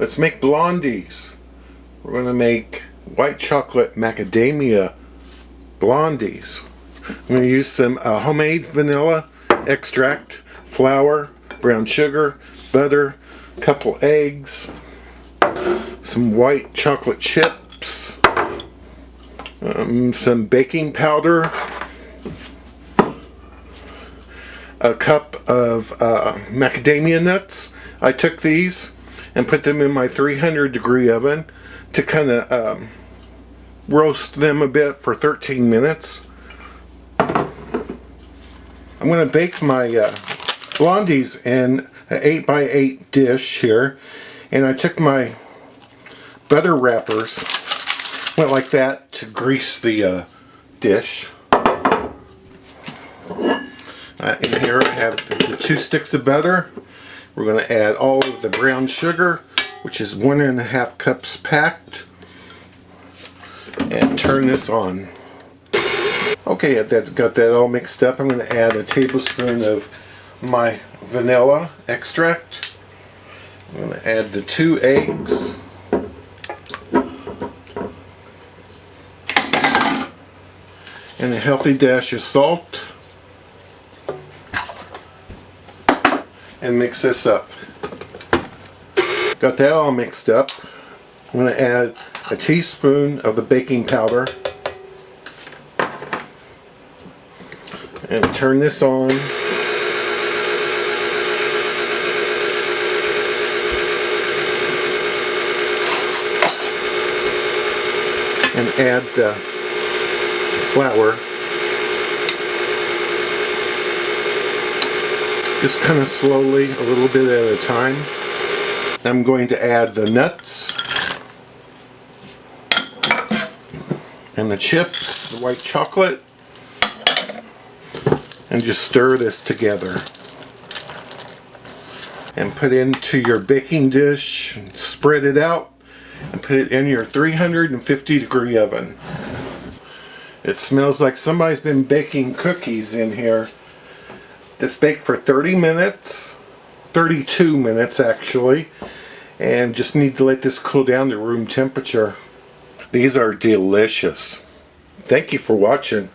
Let's make blondies. We're going to make white chocolate macadamia blondies. I'm going to use some homemade vanilla extract, flour, brown sugar, butter, a couple eggs, some white chocolate chips, some baking powder, a cup of macadamia nuts. I took these and put them in my 300-degree oven to kind of roast them a bit for 13 minutes. I'm going to bake my blondies in an 8x8 dish here, and I took my butter wrappers, went like that to grease the dish. In here I have the 2 sticks of butter. We're going to add all of the brown sugar, which is 1.5 cups packed, and turn this on. Okay, that's got that all mixed up. I'm going to add a tablespoon of my vanilla extract. I'm going to add the 2 eggs. And a healthy dash of salt. And mix this up. Got that all mixed up. I'm going to add a teaspoon of the baking powder. And turn this on. And add the flour. Just kind of slowly, a little bit at a time. I'm going to add the nuts and the chips, the white chocolate, and just stir this together. And put into your baking dish, spread it out, and put it in your 350-degree oven. It smells like somebody's been baking cookies in here. This baked for 30 minutes, 32 minutes actually, and just need to let this cool down to room temperature. These are delicious. Thank you for watching.